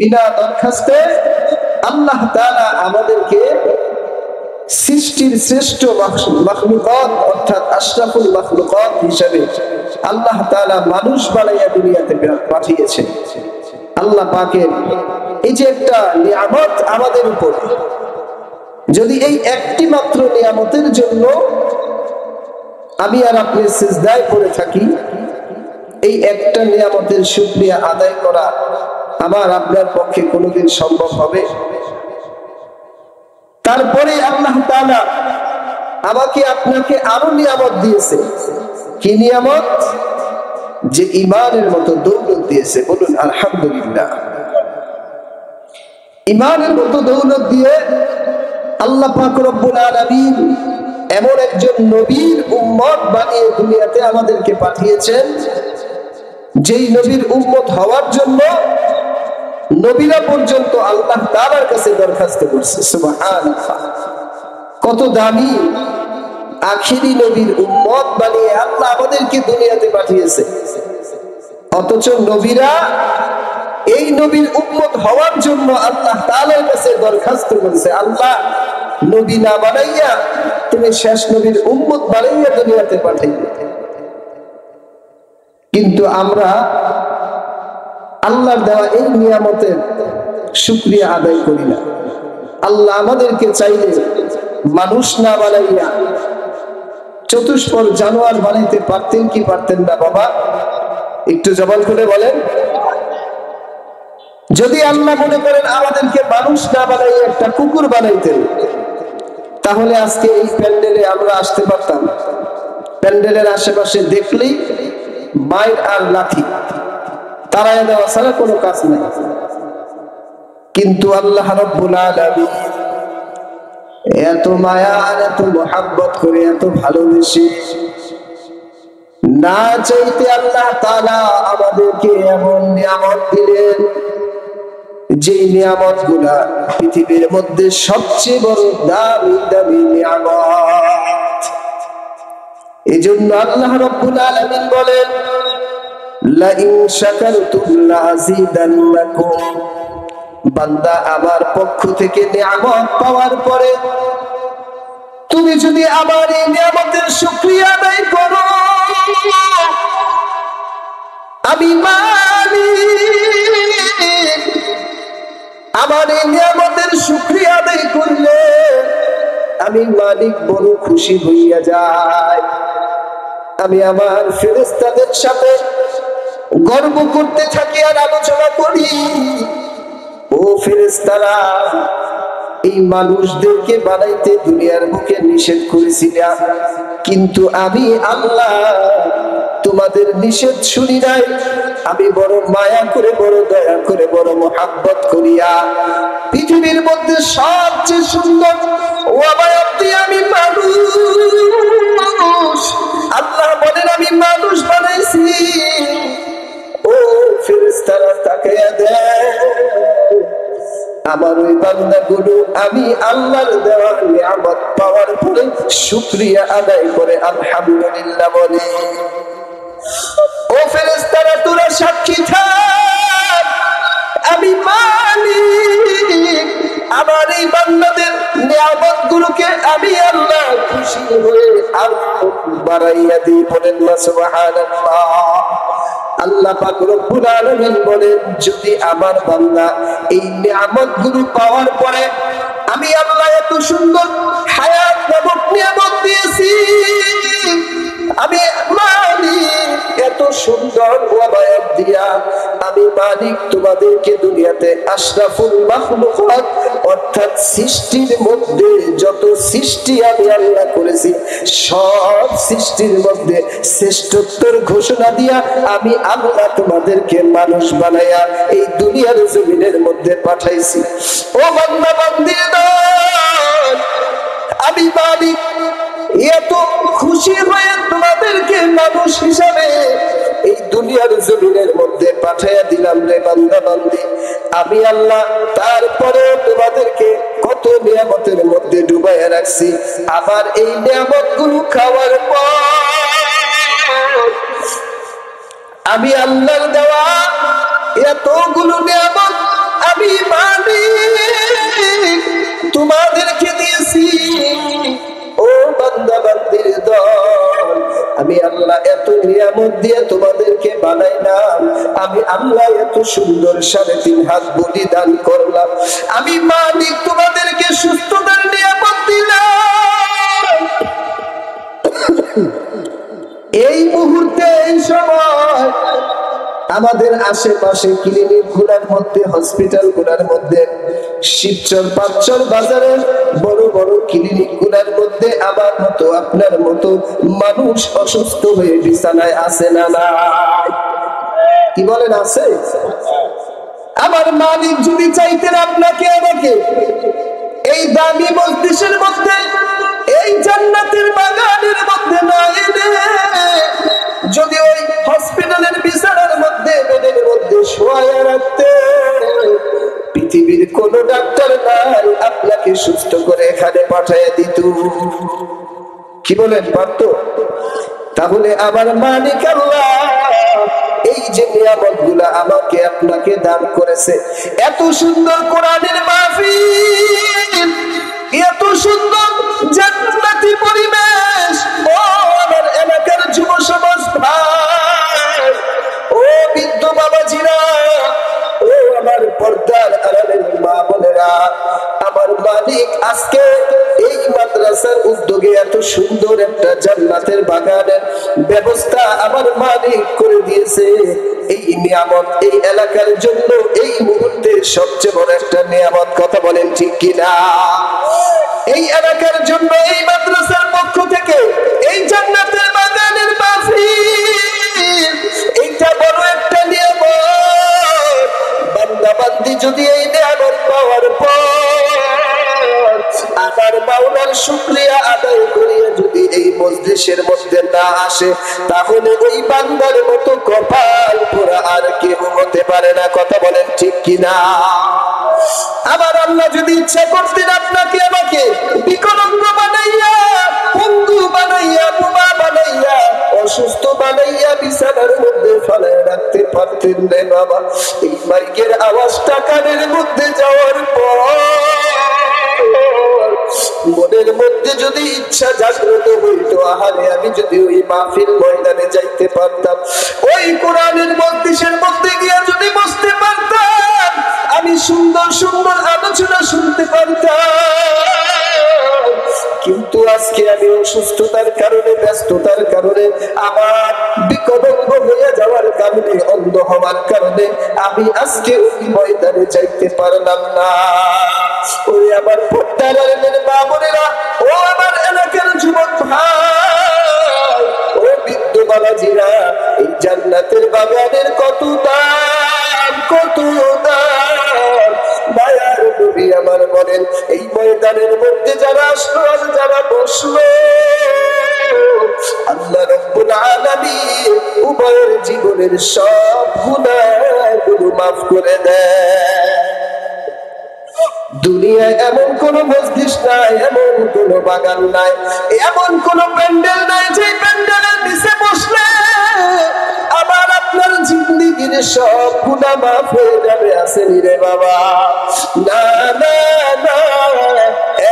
বিনা দরখাস্তে আল্লাহ তাআলা আমাদেরকে সৃষ্টির শ্রেষ্ঠ মাখলুকাত অর্থাৎ আশরাফুল মাখলুকাত হিসেবে আল্লাহ তাআলা মানুষ বানাইয়া দুনিয়াতে পাঠিয়েছেন। আল্লাহ পাকের এই যে একটা নিয়ামত আমাদের উপর, যদি এই একটি মাত্র নিয়ামতের জন্য আমি আর আপনি সিজদায় পড়ে থাকি, এই একটা নিয়ামতের শুকরিয়া আদায় করা আমার আপনার পক্ষে কোনোদিন সম্ভব হবে? তারপরে আল্লাহ তাআলা আমাকে আপনাকে আরো নিয়ামত দিয়েছে। কি নিয়ামত? যে ঈমানের মতো দৌলত দিয়েছে। বলুন আলহামদুলিল্লাহ। ঈমানের মতো দৌলত দিয়ে আল্লাহ পাক রব্বুল আলামিন এমন একজন নবীর উম্মত বানিয়ে দুনিয়াতে আমাদেরকে পাঠিয়েছেন, যেই নবীর উম্মত হওয়ার জন্য নবীরা পর্যন্ত আল্লাহ তাআলার কাছে দরখাস্ত করছে। সুবহানাল্লাহ, কত দামি আখিরি নবীর উম্মত বানিয়ে আল্লাহ আমাদেরকে দুনিয়াতে পাঠিয়েছে। অথচ নবীরা এই নবীর উম্মত হওয়ার জন্য আল্লাহ তাআলার কাছে দরখাস্ত করছে, আল্লাহ নবী না বানাইয়া তুমি শেষ নবীর উম্মত বানাইয়া দুনিয়াতে পাঠাইবে। কিন্তু আমরা আল্লাহর দেওয়া এই নিয়ামতের শুকরিয়া আদায় করি না। আল্লাহ আমাদেরকে চাইলে মানুষ না বানাইয়া চতুষ্পদ জানোয়ার বানাইতে পারতেন কি পারতেন না? বাবা একটু জবান খুলে বলেন। যদি আল্লাহ মনে করেন আমাদেরকে মানুষ না বানাইয়া একটা কুকুর বানাইতেন, তাহলে আজকে এই প্যান্ডেলে আমরা আসতে পারতাম? প্যান্ডেলের আশেপাশে দেখলেই মাইর আর লাঠি তাড়াইয়া দেওয়া ছাড়া কোনো কাজ নাই। কিন্তু আল্লাহ রাব্বুল আলামিন এত মায়া আর এত মোহাব্বত করে, এত ভালোবেসে, না চাইতে আল্লাহ তাআলা আমাদেরকে এমন নিয়ামত দিলেন, যে নিয়ামত গুলা পৃথিবীর মধ্যে সবচেয়ে বড় দামি দামি নিয়ামত। এজন্য আল্লাহ রাব্বুল আলামিন বলেন, লা ইন শাকারতুম লাযিদান্নাকুম। বান্দা, আমার পক্ষ থেকে নিয়ামত পাওয়ার পরে তুমি যদি আমার এই নিয়ামতের শুকরিয়া আদায় করো, আমি মালিক, আমার এই নিয়ামতের শুকরিয়া আদায় করলে আমি মালিক বড় খুশি হইয়া যাই। আমি আমার ফেরেশতাদের সাথে গর্ব করতে থাকি আর আলোচনা করি, ও ফেরেশতারা, এই মানুষদেরকে বানাইতে দুনিয়ার বুকে নিষেধ করেছিলাম, কিন্তু আমি আল্লাহ তোমাদের নিষেধ শুনি নাই। আমি বড় মায়া করে, বড় দয়া করে, বড় মোহাব্বত করিয়া পৃথিবীর মধ্যে সবচেয়ে সুন্দর ওয়াবায়াত দিয়ে আমি মানুষ, আল্লাহ বলেন আমি মানুষ বানাইছি। ও ফেরেশতারা তাকায়া দেয়, আমার ওই বান্দাগুলো আমি আল্লাহর দেওয়া নিয়ামত পাওয়ার পরে শুকরিয়া আদায় করে আলহামদুলিল্লাহ বলে। ও ফেরেশতারা তোরা সাক্ষী থাক, আমি মালিক, আমার এই বান্দাদের নিয়ামত গুলোকে আমি আল্লাহ খুশি হয়ে আরো বাড়াইয়া দিই। বলেন না সুবহানাল্লাহ। আল্লাহ পাক রব্বুল আলামিন বলেন, যদি আমার বান্দা এই নিয়ামতগুলো পাওয়ার পরে আমি আল্লাহ এত সুন্দর হায়াত নামক নিয়ামত দিয়েছি, আমি মালিক এত সুন্দর ওয়াবায়াত দিয়া আমি মালিক তোমাদেরকে দুনিয়াতে আশরাফুল মাখলুকাত অর্থাৎ সৃষ্টির মধ্যে যত সৃষ্টি আমি আল্লাহ করেছি সব সৃষ্টির মধ্যে শ্রেষ্ঠত্বের ঘোষণা দিয়া আমি আল্লাহ তোমাদেরকে মানুষ বানায়া এই দুনিয়ার জমিনের মধ্যে পাঠাইছি। ও বান্দা বান্দীরা, আমি মালিক এত খুশি হয়ে তোমাদেরকে মানুষ হিসাবে এই দুনিয়ার জমিনের মধ্যে পাঠাইয়া দিলাম রে বান্দা বান্দি। আমি আল্লাহ তারপরে তোমাদেরকে কত নিয়ামতের মধ্যে ডুবাইয়া রাখছি। আবার এই নিয়ামত গুলো খাওয়ার পর আমি আল্লাহর দেওয়া এতগুলো নিয়ামত নিয়ামত দিয়ে তোমাদেরকে বানাইলাম, আমি আল্লাহ এত সুন্দর 3.5 হাত বডি দান করলাম, আমি মালিক তোমাদেরকে সুস্থতার নিয়ামত দিলাম। এই মুহূর্তে এই সময় আমাদের আশেপাশে ক্লিনিক গুলার মধ্যে, হসপিটাল গুলার মধ্যে, শিবচর পাঁচচর বাজারের বড় বড় ক্লিনিক গুলার মধ্যে আমার মতো আপনার মতো মানুষ অসুস্থ হয়ে বিছানায় আছে না নাই? কি বলেন আছে? আমার মালিক যদি চাইতেন আপনাকে আমাকে এই দামি মজলিসের মধ্যে, এই জান্নাতের বাগানের মধ্যে না এনে যদি ওই হসপিটালের বিছানার মধ্যে, বেডের মধ্যে শোয়ায়া রাখতে, পৃথিবীর কোন ডাক্তার নাই আপনাকে সুস্থ করে এখানে পাঠিয়ে দিত। কি বলেন, পারত? তাহলে আমার মালিক আল্লাহ এই যে নিয়ামত গুলা আমাকে আপনাকে দান করেছে, এত সুন্দর কোরআনের মাহফিল, এত সুন্দর জান্নাতি পরিবেশ, ও আমার এলাকার যুব সমাজ ভাই, ও বৃদ্ধ বাবাজিরা, ও আমার পর্দার আড়ালের মা বোনেরা, আমার মালিক আজকে এই মাদ্রাসার উদ্যোগে এত সুন্দর একটা জান্নাতের বাগানের ব্যবস্থা আমার মালিক করে দিয়েছে। এই নিয়ামত এই এলাকার জন্য এই মুহূর্তে সবচেয়ে বড় একটা নিয়ামত। কথা বলেন ঠিক কিনা? এই এলাকার জন্য এই মাদ্রাসার পক্ষ থেকে এই জান্নাতের বাগানের মাহফিল, এইটা বড় একটা নিয়ামত। বান্দা বান্দি যদি এই নিয়ামত পাওয়ার পর আমার মাওলার শুকরিয়া আদায় করিয়া যদি এই মজলিসের মধ্যে না আসে, তাহলে ওই বান্দার মতো কপাল পোড়া আর কেউ হতে পারে না। কথা বলেন ঠিক কিনা? আমার আল্লাহ যদি ইচ্ছা করতেন আপনাকে আমাকে বিকলাঙ্গ বানাইয়া, পঙ্গু বানাইয়া, বোমা বানাইয়া, অসুস্থ বানাইয়া বিছানার মধ্যে ফেলায় রাখতে পারতেন রে বাবা। এই মাইকের আওয়াজটা কানের মধ্যে যাওয়ার পর মনের মধ্যে যদি ইচ্ছা জাগ্রত হইত, আহারে আমি যদি ওই মাহফিল ময়দানে যাইতে পারতাম, ওই কোরআনের মজলিসের মধ্যে গিয়ে যদি বসতে পারতাম, আমি সুন্দর সুন্দর আলোচনা শুনতে পারতাম। কিন্তু আজকে আমি অসুস্থতার কারণে, ব্যস্ততার কারণে, আমার বিকলাঙ্গ হয়ে যাওয়ার কারণে, অন্ধ হওয়ার কারণে আমি আজকে ওই ময়দানে যাইতে পারলাম না। ওই আমার পর্দারের মা বোনেরা, ও আমার এলাকার যুবক ভাই, ও বৃদ্ধ বাবাজিরা, এই জান্নাতের বাগানের কত দাম, কত দাম। মায়ার নবী আমার বলেন, এই ময়দানের মধ্যে যারা আসলো আর যারা বসলো, আল্লাহ রাব্বুল আলামিন উভয়ের জীবনের সব গুনাহগুলো মাফ করে দেয়। দুনিয়ায় এমন কোন মজলিস নাই, এমন কোন বাগান নাই, এমন কোন প্যান্ডেল নাই যে প্যান্ডেলের নিচে বসলে আবার আপনার জিন্দেগির সব গুনাহ মাফ হয়ে যাবে। আসেনি রে বাবা? না না না,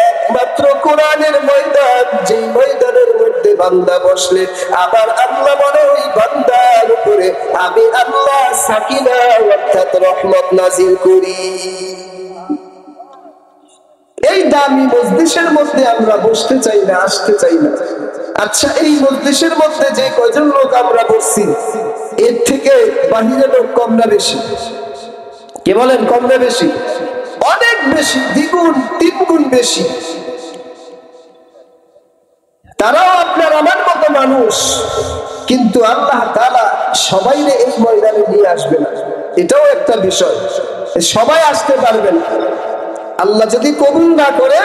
একমাত্র কোরআনের ময়দান, যে ময়দানের মধ্যে বান্দা বসলে আবার আল্লাহ বলে ওই বান্দার উপরে আমি আল্লাহ সাকিনা অর্থাৎ রহমত নাজিল করি। এই দামি মজলিসের মধ্যে আমরা বসতে চাই না, আসতে চাই না। আচ্ছা, এই মজলিসের মধ্যে যে কয়জন লোক আমরা বসছি, এর থেকে বাহিরে লোক কম না বেশি? কে বলেন, কম না বেশি? অনেক বেশি, দ্বিগুণ তিনগুণ বেশি। তারাও আপনার আমার মতো মানুষ, কিন্তু আল্লাহ তাআলা সবাইরে এই ময়দানে নিয়ে আসবে না। এটাও একটা বিষয়, সবাই আসতে পারবে না। আল্লাহ যদি কবুল না করে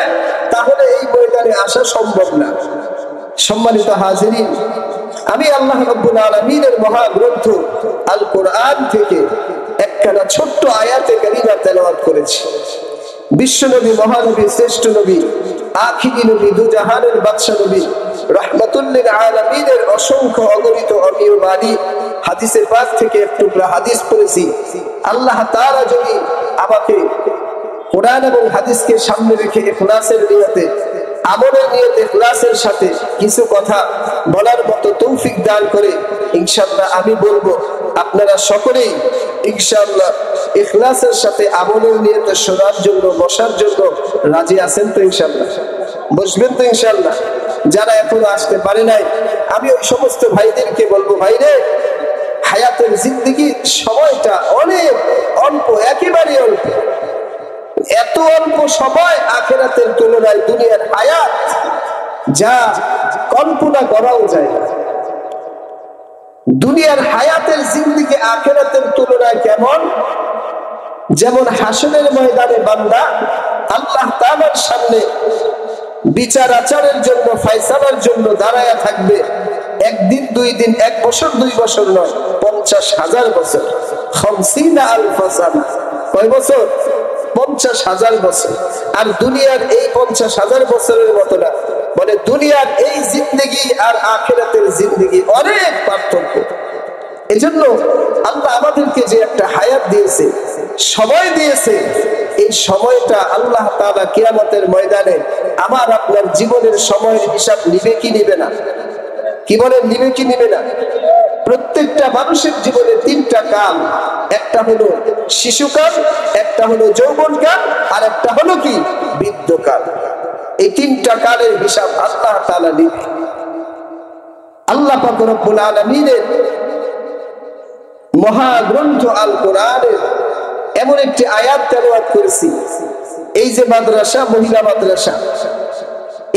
তাহলে এই ময়দানে আসা সম্ভব না। সম্মানিত হাজিরিন, আমি আল্লাহ রাব্বুল আলামিনের মহাগ্রন্থ আল কোরআন থেকে একখানা ছোট্ট আয়াতে কারিমা তেলাওয়াত করেছি। বিশ্বনবী, মহানবী, শ্রেষ্ঠ নবী, আখিরি নবী, দুজাহানের বাদশা নবী, রাহমাতুল লিল আলামিনের অসংখ্য অগণিত অমীয় বাণী হাদিসের পাক থেকে এক টুকরা হাদিস পড়েছি। আল্লাহ তাআলা যদি আমাকে কোরআন এবং হাদিসকে সামনে রেখে ইখলাসের নিয়তে আমলের নিয়তে ইখলাসের সাথে কিছু কথা বলার মতো তৌফিক দান করে ইনশাআল্লাহ আমি বলবো, আপনারা সকলেই ইনশাআল্লাহ ইখলাসের সাথে আমলের নিয়তে শোনার জন্য, বসার জন্য রাজি আছেন তো? ইনশাআল্লাহ বসবেন তো? ইনশাআল্লাহ যারা এখনো আসতে পারে নাই, আমি ওই সমস্ত ভাইদেরকে বলবো, ভাইরে হায়াতের জিন্দেগির সময়টা অনেক অল্প, একেবারে অল্প। এত অল্প সময় আখিরাতের তুলনায় দুনিয়ার হায়াত যা কল্পনা করাও যায় না। দুনিয়ার হায়াতের জিন্দেগি আখিরাতের তুলনায় কেমন? যেমন হাসরের ময়দানে বান্দা আল্লাহ তাআলার সামনে বিচার আচারের জন্য, ফয়সালার জন্য দাঁড়ায়া থাকবে। একদিন, 2 দিন, 1 বছর, 2 বছর নয়, 50,000 বছর। 50,000 সানা। কয় বছর? 50,000 বছর। আর দুনিয়ার এই 50,000 বছরের মতো না। মানে দুনিয়ার এই জিন্দেগি আর আখিরাতের জিন্দেগি অনেক পার্থক্য। এজন্য আল্লাহ আমাদেরকে যে একটা হায়াত দিয়েছে, সময় দিয়েছে, এই সময়টা আল্লাহ তাআলা কিয়ামতের ময়দানে আমার আপনার জীবনের সময়ের হিসাব নিবে কি নিবে না? কি বলেন, নিবে কি নিবে না? প্রত্যেকটা মানুষের জীবনে 3টা কাল, একটা হলো শিশুকাল, একটা হলো যৌবনকাল, আর একটা হলো কি বৃদ্ধকাল। এই 3টা কালের হিসাব আল্লাহ তাআলা নিবে। আল্লাহ পাক রব্বুল আলামিনের মহাগ্রন্থ আল কোরআনের এমন একটি আয়াত তেলাওয়াত করেছি। এই যে মাদ্রাসা, মহিলা মাদ্রাসা,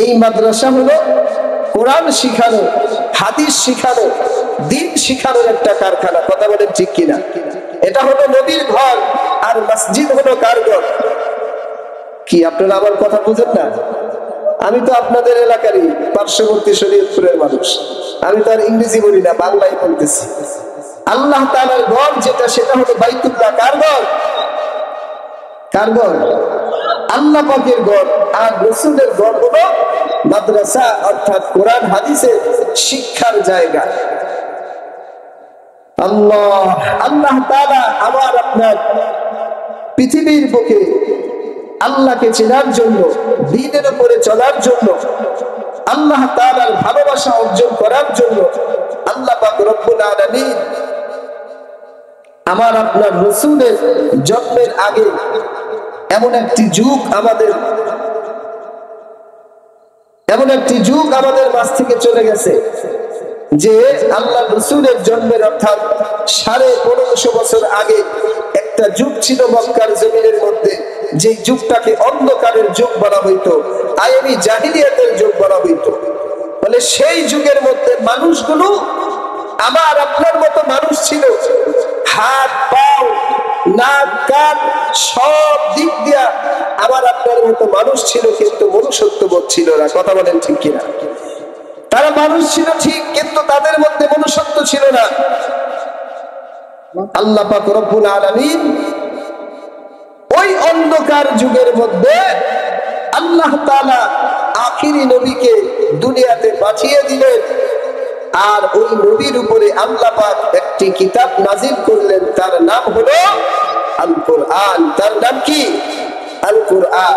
এই মাদ্রাসা হলো কোরআন শিখানো, হাদিস শিখানো, দ্বীন শিখানোর একটা কারখানা। কথা বলেন ঠিক কিনা? এটা হলো নবীর ঘর, আর মসজিদ হলো কার ঘর? কি আপনারা আমার কথা বুঝেন না? আমি তো আপনাদের এলাকারই পার্শ্ববর্তী শরীয়তপুরের মানুষ, আমি তো আর ইংরেজি বলি না, বাংলায় বলতেছি। আল্লাহ তাআলার ঘর যেটা, সেটা হলো বাইতুল্লাহ। কার ঘর? কার ঘর? আল্লাহ পাকের ঘর। আর রাসূলের ঘর হলো মাদ্রাসা, অর্থাৎ কোরআন হাদিসের শিক্ষার জায়গা। আল্লাহ তাআলা আমার আপনার পৃথিবীর বুকে আল্লাহকে চেনার জন্য, দ্বীনের উপরে চলার জন্য, আল্লাহ তাআলার ভালোবাসা অর্জন করার জন্য আল্লাহ পাক রব্বুল আলামিন আমার আপনার রাসূলের জন্মের আগে এমন একটি যুগ আমাদের মাঝ থেকে চলে গেছে যে আল্লাহ রাসূলের জন্মের অর্থাৎ 1550 বছর আগে একটা যুগ ছিল মক্কার জমিনের মধ্যে, যে যুগটাকে অন্ধকারের যুগ বলা হইতো, আইয়ামি জাহিলিয়াতের যুগ বলা হইতো। বলে সেই যুগের মধ্যে মানুষগুলো আমার আপনার মতো মানুষ ছিল, হাত পাও নাক কান সব দিক দিয়া আমার আপনার মতো মানুষ ছিল, কিন্তু মনুষ্যত্ববোধ ছিল না। কথা বলেন ঠিক কিনা? তারা মানুষ ছিল ঠিক, কিন্তু তাদের মধ্যে মনুষ্যত্ব ছিল না। আল্লাহ পাক রব্বুল আলামিন ওই অন্ধকার যুগের মধ্যে আল্লাহ তাআলা আখিরি নবীকে দুনিয়াতে পাঠিয়ে দিলেন। আর ওই নবীর উপরে আল্লাহ পাক একটি কিতাব নাজিল করলেন, তার নাম হলো আল কোরআন। তার নাম কি? আল কোরআন।